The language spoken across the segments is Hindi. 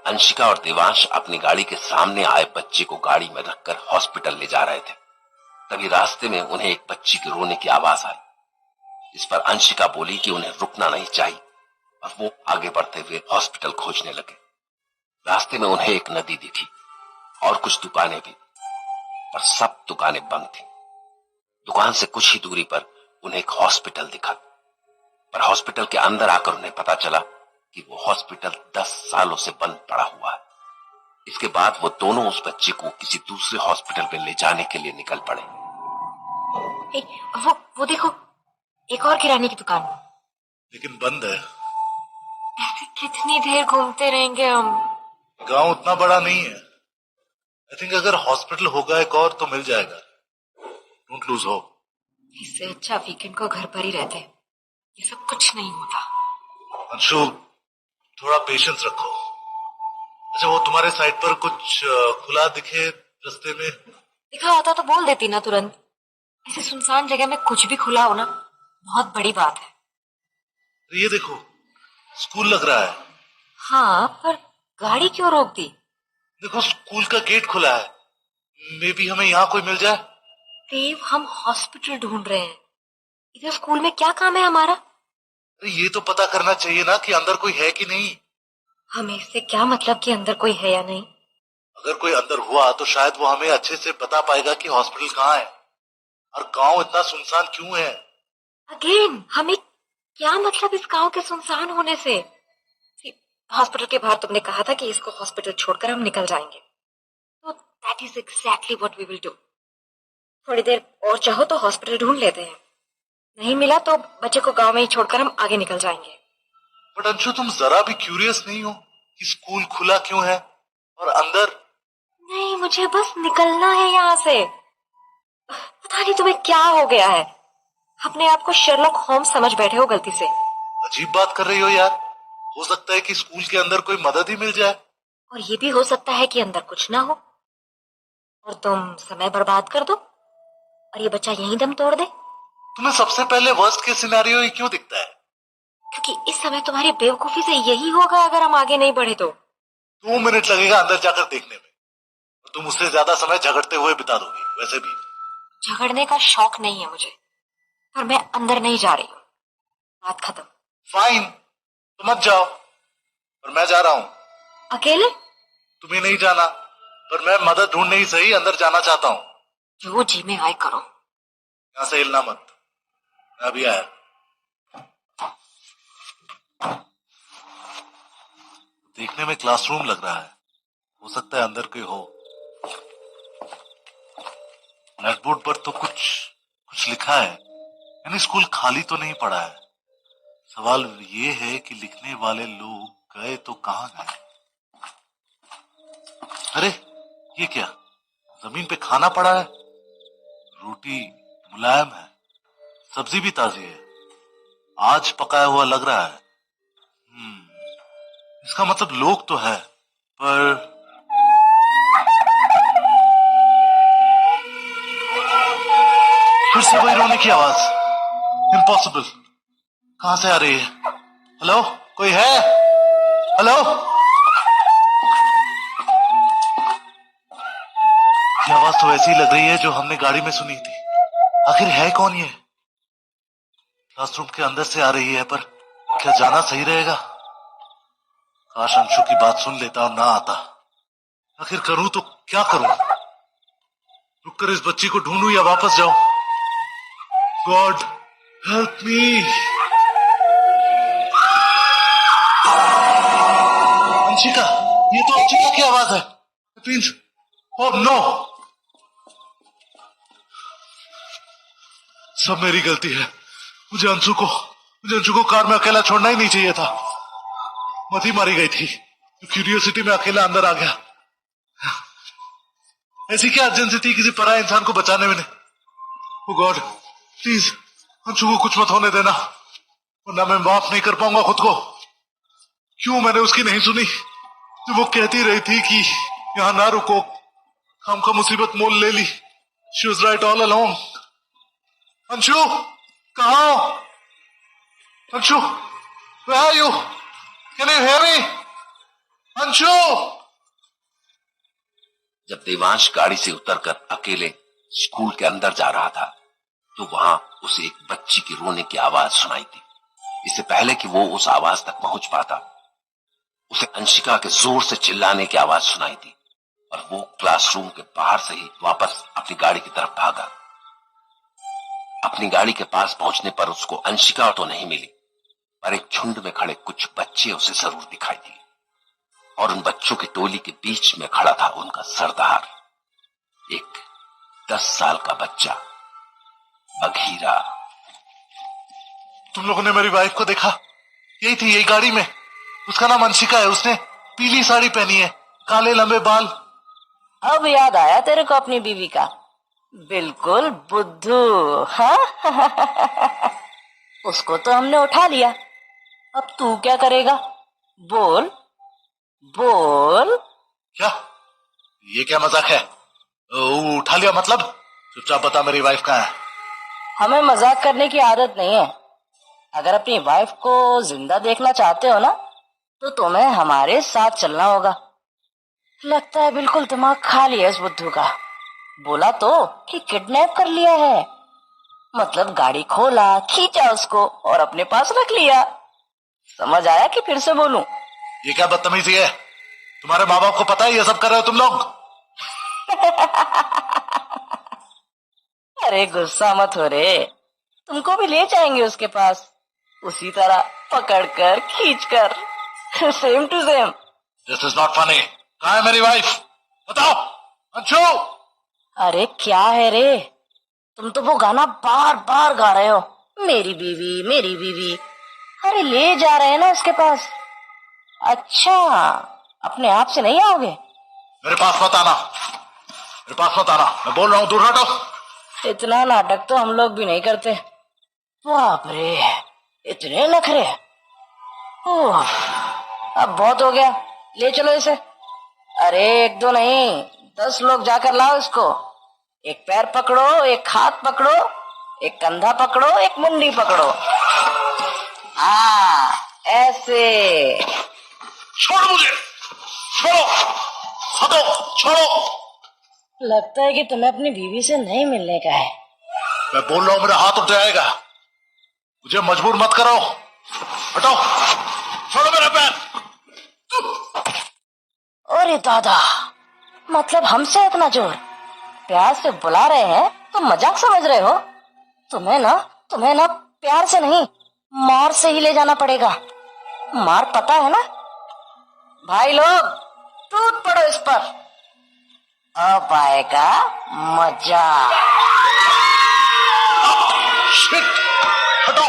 अंशिका और देवांश अपनी गाड़ी के सामने आए बच्चे को गाड़ी में रखकर हॉस्पिटल ले जा रहे थे। तभी रास्ते में उन्हें एक बच्ची के रोने की आवाज आई। इस पर अंशिका बोली कि उन्हें रुकना नहीं चाहिए और वो आगे बढ़ते हुए हॉस्पिटल खोजने लगे। रास्ते में उन्हें एक नदी दिखी और कुछ दुकानें भी, पर सब दुकानें बंद थी। दुकान से कुछ ही दूरी पर उन्हें एक हॉस्पिटल दिखा, पर हॉस्पिटल के अंदर आकर उन्हें पता चला कि वो हॉस्पिटल 10 सालों से बंद पड़ा हुआ है। इसके बाद वो दोनों उस बच्चे को किसी दूसरे हॉस्पिटल में ले जाने के लिए निकल पड़े। वो देखो, एक और किराने की दुकान, लेकिन बंद है। ऐसे कितनी देर घूमते रहेंगे हम? गांव उतना बड़ा नहीं है। आई थिंक अगर हॉस्पिटल होगा एक और तो मिल जाएगा। Don't lose hope. इससे अच्छा वीकेंड को घर पर ही रहते। ये सब कुछ नहीं होता। अंशु, थोड़ा पेशेंस रखो। अच्छा, वो तुम्हारे साइड पर कुछ खुला दिखे रास्ते में? दिखा होता तो बोल देती ना तुरंत। ऐसे सुनसान जगह में कुछ भी खुला हो ना, बहुत बड़ी बात है। ये देखो, स्कूल लग रहा है। हाँ, पर गाड़ी क्यों रोक दी? देखो, स्कूल का गेट खुला है। मे बी हमें यहाँ कोई मिल जाए। देव, हम हॉस्पिटल ढूंढ रहे हैं, इधर स्कूल में क्या काम है हमारा? अरे ये तो पता करना चाहिए ना कि अंदर कोई है कि नहीं। हमें इससे क्या मतलब कि अंदर कोई है या नहीं? अगर कोई अंदर हुआ तो शायद वो हमें अच्छे से बता पाएगा कि हॉस्पिटल कहाँ है और गांव इतना सुनसान क्यों है। अगेन, हमें क्या मतलब इस गांव के सुनसान होने से? हॉस्पिटल के बाहर तुमने कहा था कि इसको हॉस्पिटल छोड़कर हम निकल जाएंगे, तो that is exactly what we will do. थोड़ी देर और चाहो तो हॉस्पिटल ढूंढ लेते हैं, नहीं मिला तो बच्चे को गांव में ही छोड़कर हम आगे निकल जाएंगे। बट अंशु, तुम जरा भी क्यूरियस नहीं हो कि स्कूल खुला क्यों है और अंदर? नहीं, मुझे बस निकलना है यहाँ से। पता नहीं तुम्हें क्या हो गया है, अपने आप को शर्लॉक होम्स समझ बैठे हो गलती से। अजीब बात कर रही हो यार। हो सकता है कि स्कूल के अंदर कोई मदद ही मिल जाए। और ये भी हो सकता है कि अंदर कुछ ना हो और तुम समय बर्बाद कर दो और ये बच्चा यहीं दम तोड़ दे। तुम्हें सबसे पहले वर्स्ट केस सिनेरियो ही क्यों दिखता है? क्योंकि इस समय तुम्हारी बेवकूफी से यही होगा अगर हम आगे नहीं बढ़े तो। 2 मिनट लगेगा अंदर जाकर देखने में, और तुम उससे ज्यादा समय झगड़ते हुए बिता दोगी। वैसे भी झगड़ने का शौक नहीं है मुझे, पर मैं अंदर नहीं जा रही हूँ। बात खत्म। फाइन, तो मत जाओ, पर मैं जा रहा हूँ। अकेले? तुम्हें नहीं जाना, पर मैं मदद ढूंढने ही सही अंदर जाना चाहता हूँ। जो जी में आए करो। यहाँ से हिलना मत, मैं अभी आया। देखने में क्लासरूम लग रहा है, हो सकता है अंदर कोई हो। ब्लैकबोर्ड पर तो कुछ लिखा है, यानी स्कूल खाली तो नहीं पड़ा है। सवाल ये है कि लिखने वाले लोग गए तो कहां गए? अरे ये क्या, जमीन पे खाना पड़ा है। रोटी मुलायम है, सब्जी भी ताजी है, आज पकाया हुआ लग रहा है। इसका मतलब लोग तो है, पर फिर से वही रोने की आवाज। इम्पॉसिबल, कहां से आ रही है? हेलो, कोई है? हेलो? ये आवाज तो ऐसी लग रही है जो हमने गाड़ी में सुनी थी। आखिर है कौन ये? क्लासरूम के अंदर से आ रही है, पर क्या जाना सही रहेगा? काश अंशु की बात सुन लेता और ना आता। आखिर करूं तो क्या करूं? रुककर इस बच्ची को ढूंढूं या वापस जाऊं? God help me. अंशिका, ये तो अंशिका की आवाज है। इट मींस, ओह नो, सब मेरी गलती है। मुझे अंशु को कार में अकेला छोड़ना ही नहीं चाहिए था। मती मारी गई थी, क्यूरियोसिटी में अकेला अंदर आ गया। ऐसी क्या अर्जेंसी थी किसी पराये इंसान को बचाने में? ओह गॉड, प्लीज अंशु को कुछ मत होने देना, वरना मैं माफ नहीं कर पाऊंगा खुद को। क्यों मैंने उसकी नहीं सुनी? जो वो कहती रही थी कि यहां ना रुको, हमका मुसीबत मोल ले ली। She was right all along. Anshu, कहाँ हो? Anshu, where are you? Can you hear me? Anshu. Anshu. जब देवांश गाड़ी से उतरकर अकेले स्कूल के अंदर जा रहा था तो वहां उसे एक बच्ची की रोने की आवाज सुनाई दी। इससे पहले कि वो उस आवाज तक पहुंच पाता, उसे अंशिका के जोर से चिल्लाने की आवाज सुनाई दी और वो क्लासरूम के बाहर से ही वापस अपनी गाड़ी की तरफ भागा। अपनी गाड़ी के पास पहुंचने पर उसको अंशिका तो नहीं मिली, पर एक झुंड में खड़े कुछ बच्चे उसे जरूर दिखाई दिए और उन बच्चों की टोली के बीच में खड़ा था उनका सरदार, एक 10 साल का बच्चा बघीरा। तुम लोगों ने मेरी वाइफ को देखा? यही थी, यही गाड़ी में। उसका नाम अंशिका है। उसने पीली साड़ी पहनी है, काले लंबे बाल। अब याद आया तेरे को अपनी बीवी का? बिल्कुल बुद्धू। हाँ उसको तो हमने उठा लिया, अब तू क्या करेगा? बोल बोल। क्या ये क्या मजाक है? उठा लिया मतलब? चुपचाप बता मेरी वाइफ कहाँ है। हमें मजाक करने की आदत नहीं है। अगर अपनी वाइफ को जिंदा देखना चाहते हो ना तो तुम्हें हमारे साथ चलना होगा। लगता है बिल्कुल दिमाग खा लिया इस बुद्धू का। बोला तो कि किडनैप कर लिया है, मतलब गाड़ी खोला, खींचा उसको और अपने पास रख लिया। समझ आया कि फिर से बोलूं? ये क्या बदतमीजी है? तुम्हारे माँ बाप को पता है ये सब कर रहे हो तुम लोग? अरे गुस्सा मत हो रे, तुमको भी ले जाएंगे उसके पास, उसी तरह पकड़कर खींचकर, same to same. This is not funny. कहाँ है मेरी वाइफ? बताओ अंशु। अरे क्या है रे, तुम तो वो गाना बार बार गा रहे हो, मेरी बीवी मेरी बीवी। अरे ले जा रहे हैं ना उसके पास। अच्छा अपने आप से नहीं आओगे? मेरे पास मत आना, मेरे पास मत आना, मैं बोल रहा हूँ, दूर हटो। इतना नाटक तो हम लोग भी नहीं करते। बाप रे, इतने नखरे। ओह, अब बहुत हो गया, ले चलो इसे। अरे 1 2 नहीं, 10 लोग जाकर लाओ इसको। एक पैर पकड़ो, एक हाथ पकड़ो, एक कंधा पकड़ो, एक मुंडी पकड़ो। हाँ ऐसे। छोड़ो मुझे, छोड़ो, हटो, छोड़ो। लगता है कि तुम्हें अपनी बीवी से नहीं मिलने का है। मैं बोल रहा हूँ मेरा हाथ उठ जाएगा, मुझे मजबूर मत करो। हटो, छोड़ो मेरा पैर। अरे दादा, मतलब हमसे इतना जोर? प्यार से बुला रहे हैं तो मजाक समझ रहे हो? तुम्हें ना प्यार से नहीं, मार से ही ले जाना पड़ेगा। मार पता है ना? भाई लोग टूट पड़ो इस पर, अब आएगा मजा। शिट, हटो,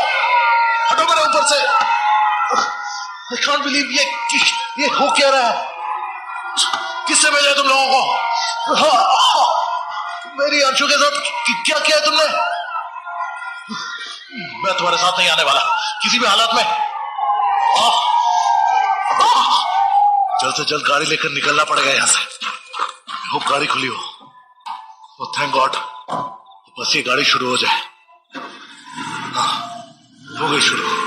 हटो मेरे ऊपर से। I can't believe ये हो क्या रहा है? किससे भेजा तुम लोगों को? मेरी अंशु के साथ क्या किया है तुमने? मैं तुम्हारे साथ नहीं आने वाला किसी भी हालत में। जल्द से जल्द गाड़ी लेकर निकलना पड़ेगा यहाँ से। होप गाड़ी खुली हो। थैंक गॉड, बस ये गाड़ी शुरू हो जाए। हो गई शुरू।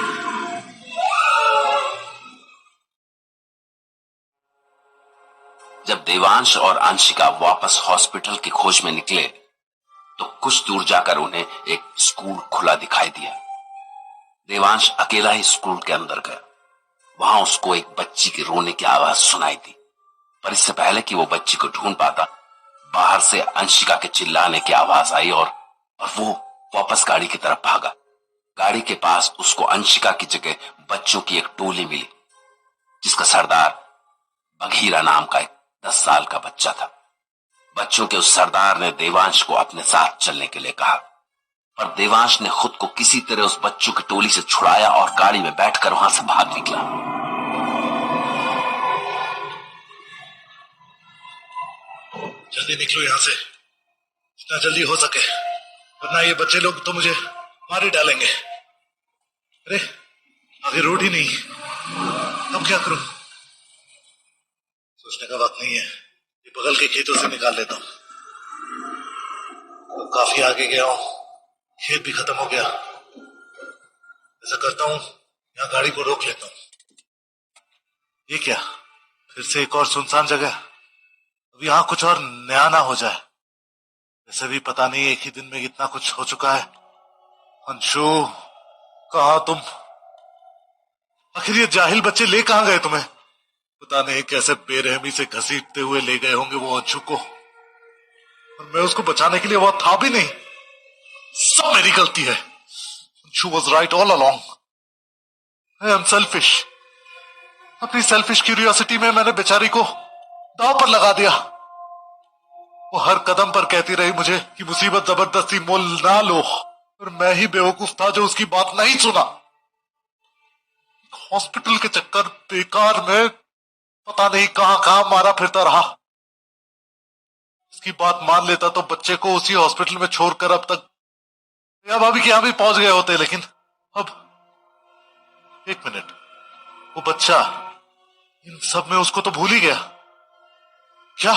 जब देवांश और अंशिका वापस हॉस्पिटल की खोज में निकले तो कुछ दूर जाकर उन्हें एक स्कूल खुला दिखाई दिया। देवांश अकेला ही स्कूल के अंदर गया। वहां उसको एक बच्ची की रोने की आवाज सुनाई दी, पर इससे पहले कि वो बच्ची को ढूंढ पाता, बाहर से अंशिका के चिल्लाने की आवाज आई और वो वापस गाड़ी की तरफ भागा। गाड़ी के पास उसको अंशिका की जगह बच्चों की एक टोली मिली, जिसका सरदार बघीरा नाम का एक 10 साल का बच्चा था। बच्चों के उस सरदार ने देवांश को अपने साथ चलने के लिए कहा, पर देवांश ने खुद को किसी तरह उस बच्चों की टोली से छुड़ाया और गाड़ी में बैठकर वहां से भाग निकला। जल्दी निकलो यहाँ से, जितना जल्दी हो सके, वरना ये बच्चे लोग तो मुझे मार ही डालेंगे। अरे आगे रोड ही नहीं, अब क्या करूं? सोचने का वक्त नहीं है, ये बगल के खेतों से निकाल लेता हूं। काफी आगे गया हूं, खेत भी खत्म हो गया। ऐसा करता हूं, यहाँ गाड़ी को रोक लेता हूं। ये क्या, फिर से एक और सुनसान जगह। अब यहाँ कुछ और नया ना हो जाए। वैसे भी पता नहीं एक ही दिन में इतना कुछ हो चुका है। अंशु, कहाँ तुम? आखिर ये जाहिल बच्चे ले कहाँ गए तुम्हें? पता नहीं कैसे बेरहमी से घसीटते हुए ले गए होंगे वो अंशु को, और मैं उसको बचाने के लिए वो था भी नहीं। सब मेरी गलती है। Anshu was right all along. I am selfish. अपनी सेल्फिश क्यूरियोसिटी में मैंने बेचारी को दांव पर लगा दिया। वो हर कदम पर कहती रही मुझे कि मुसीबत जबरदस्ती मोल ना लो, और मैं ही बेवकूफ था जो उसकी बात नहीं सुना। हॉस्पिटल के चक्कर बेकार में पता नहीं कहां कहां मारा फिरता रहा। इसकी बात मान लेता तो बच्चे को उसी हॉस्पिटल में छोड़कर अब तक या भाभी के यहां भी पहुंच गए होते। लेकिन अब एक मिनट, वो बच्चा इन सब में उसको तो भूल ही गया। क्या?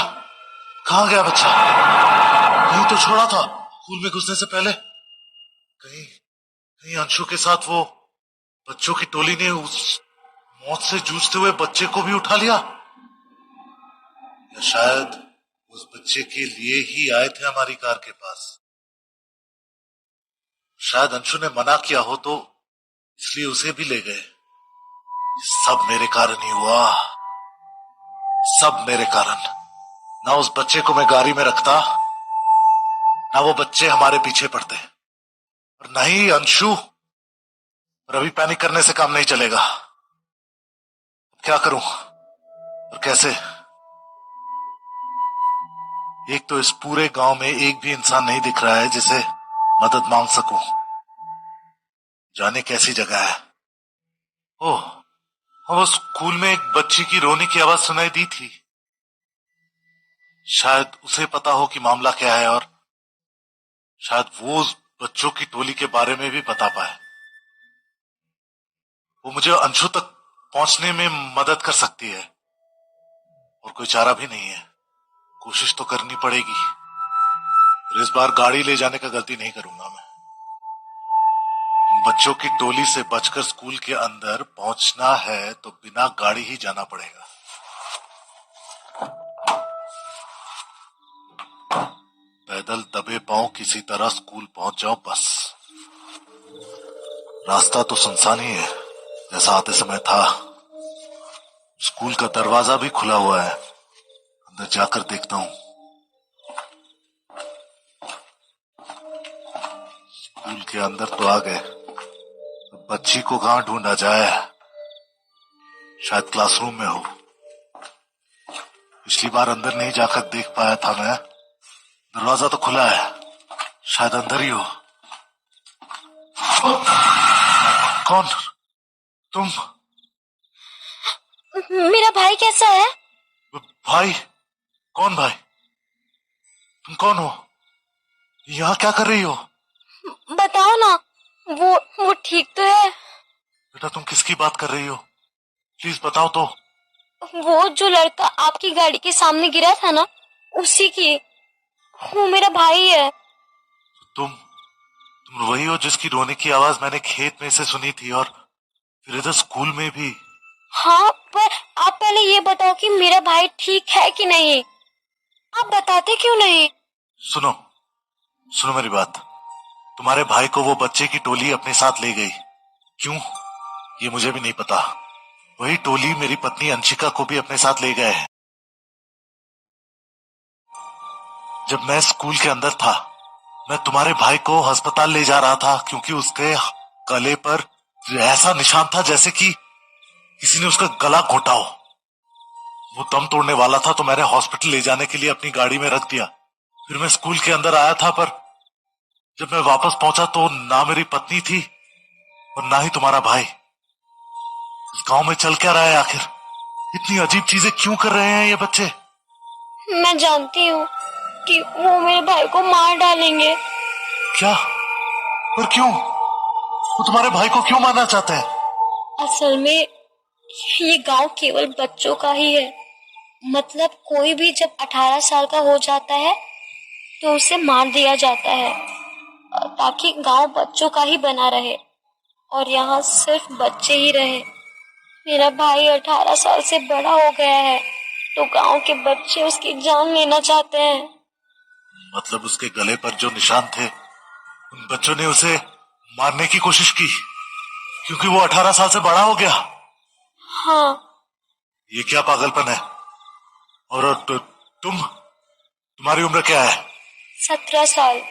कहां गया बच्चा? यही तो छोड़ा था स्कूल में घुसने से पहले। कहीं कहीं अंशु के साथ वो बच्चों की टोली ने उस मौत से जूझते हुए बच्चे को भी उठा लिया, या शायद उस बच्चे के लिए ही आए थे हमारी कार के पास। शायद अंशु ने मना किया हो तो इसलिए उसे भी ले गए। सब मेरे कारण ही हुआ, सब मेरे कारण। ना उस बच्चे को मैं गाड़ी में रखता, ना वो बच्चे हमारे पीछे पड़ते, और ना ही अंशु। और अभी पैनिक करने से काम नहीं चलेगा। क्या करूं और कैसे? एक तो इस पूरे गांव में एक भी इंसान नहीं दिख रहा है जिसे मदद मांग सकूं। जाने कैसी जगह है। ओह, वो स्कूल में एक बच्ची की रोने की आवाज सुनाई दी थी। शायद उसे पता हो कि मामला क्या है, और शायद वो उस बच्चों की टोली के बारे में भी बता पाए। वो मुझे अंशु तक पहुंचने में मदद कर सकती है, और कोई चारा भी नहीं है। कोशिश तो करनी पड़ेगी, और इस बार गाड़ी ले जाने का गलती नहीं करूंगा मैं। बच्चों की टोली से बचकर स्कूल के अंदर पहुंचना है तो बिना गाड़ी ही जाना पड़ेगा। पैदल दबे पांव किसी तरह स्कूल पहुंच जाओ बस। रास्ता तो सुनसान ही है जैसा आते समय था। स्कूल का दरवाजा भी खुला हुआ है, अंदर जाकर देखता हूं। स्कूल के अंदर तो आ गए, बच्ची को कहां ढूंढा जाए? शायद क्लासरूम में हो। पिछली बार अंदर नहीं जाकर देख पाया था मैं। दरवाजा तो खुला है, शायद अंदर ही हो। कौन? तुम? मेरा भाई कैसा है? भाई? कौन भाई? तुम कौन हो? यहाँ क्या कर रही हो? बताओ ना, वो ठीक तो है? बेटा तुम किसकी बात कर रही हो? प्लीज बताओ तो। वो जो लड़का आपकी गाड़ी के सामने गिरा था ना, उसी की। वो मेरा भाई है। तुम वही हो जिसकी रोने की आवाज मैंने खेत में से सुनी थी, और फिर इधर स्कूल में भी। हाँ, पर आप पहले ये बताओ कि मेरा भाई ठीक है कि नहीं। आप बताते क्यों नहीं? सुनो सुनो मेरी बात। तुम्हारे भाई को वो बच्चे की टोली अपने साथ ले गई। क्यों, ये मुझे भी नहीं पता। वही टोली मेरी पत्नी अंशिका को भी अपने साथ ले गए हैं। जब मैं स्कूल के अंदर था, मैं तुम्हारे भाई को अस्पताल ले जा रहा था, क्योंकि उसके गले पर ऐसा निशान था जैसे कि किसी ने उसका गला घोटा हो। वो दम तोड़ने वाला था, तो मैंने हॉस्पिटल ले जाने के लिए अपनी गाड़ी में रख दिया। फिर मैं स्कूल के अंदर आया था, पर जब मैं वापस पहुंचा तो ना मेरी पत्नी थी और ना ही तुम्हारा भाई। इस गांव में चल क्या रहा है आखिर? इतनी अजीब चीजें क्यों कर रहे हैं ये बच्चे? मैं जानती हूँ कि वो मेरे भाई को मार डालेंगे। क्या? पर क्यों? वो तुम्हारे भाई को क्यों मारना चाहते हैं? असल में ये गांव केवल बच्चों का ही है। मतलब कोई भी जब 18 साल का हो जाता है तो उसे मार दिया जाता है, ताकि गांव बच्चों का ही बना रहे और यहाँ सिर्फ बच्चे ही रहे। मेरा भाई 18 साल से बड़ा हो गया है तो गांव के बच्चे उसकी जान लेना चाहते हैं। मतलब उसके गले पर जो निशान थे उन बच्चों ने उसे मारने की कोशिश की क्योंकि वो 18 साल से बड़ा हो गया। हाँ। ये क्या पागलपन है। और तुम्हारी उम्र क्या है? 17 साल।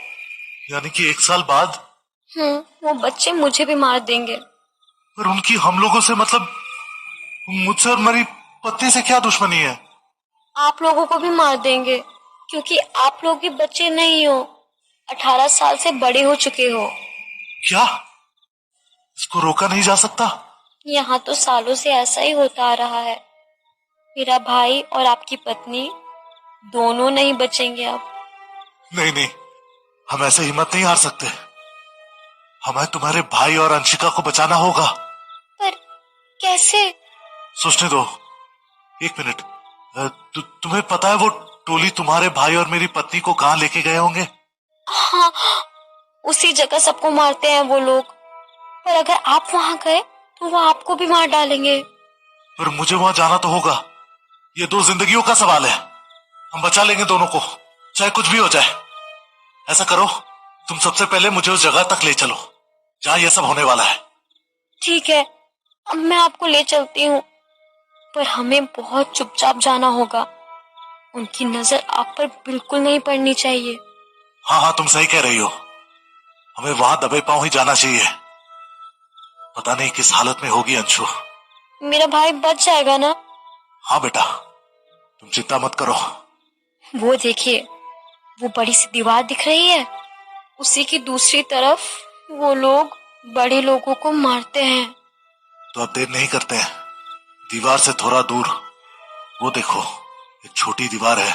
यानी कि 1 साल बाद वो बच्चे मुझे भी मार देंगे। पर उनकी हम लोगों से मतलब मुझसे और मेरी पत्नी से क्या दुश्मनी है? आप लोगों को भी मार देंगे क्योंकि आप लोग भी बच्चे नहीं हो, 18 साल से बड़े हो चुके हो। क्या इसको रोका नहीं जा सकता? यहाँ तो सालों से ऐसा ही होता आ रहा है। मेरा भाई और आपकी पत्नी दोनों नहीं बचेंगे अब। नहीं नहीं, हम ऐसे हिम्मत नहीं हार सकते। हमें तुम्हारे भाई और अंशिका को बचाना होगा। पर कैसे? सोचने दो, 1 मिनट। तुम्हें पता है वो टोली तुम्हारे भाई और मेरी पत्नी को कहाँ लेके गए होंगे? हाँ, उसी जगह सबको मारते हैं वो लोग। पर अगर आप वहां गए तो वो आपको भी मार डालेंगे। पर मुझे वहां जाना तो होगा। ये 2 जिंदगियों का सवाल है। हम बचा लेंगे दोनों को, चाहे कुछ भी हो जाए। ऐसा करो, तुम सबसे पहले मुझे उस जगह तक ले चलो जहां यह सब होने वाला है। ठीक है, अब मैं आपको ले चलती हूँ, पर हमें बहुत चुपचाप जाना होगा। उनकी नजर आप पर बिल्कुल नहीं पड़नी चाहिए। हाँ हाँ, तुम सही कह रही हो। हमें वहां दबे पांव ही जाना चाहिए। पता नहीं किस हालत में होगी अंशु। मेरा भाई बच जाएगा ना? हाँ बेटा, तुम चिंता मत करो। वो देखिए, वो बड़ी सी दीवार दिख रही है, उसी की दूसरी तरफ वो लोग बड़े लोगों को मारते हैं। तो अब देर नहीं करते हैं, दीवार से थोड़ा दूर वो देखो, एक छोटी दीवार है,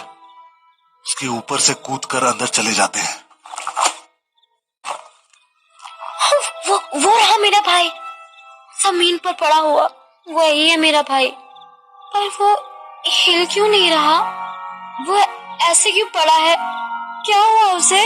उसके ऊपर से कूद कर अंदर चले जाते हैं। वो रहा मेरा भाई, जमीन पर पड़ा हुआ। वही है मेरा भाई, पर वो हिल क्यों नहीं रहा? वो ऐसे क्यों पड़ा है? क्या हुआ उसे?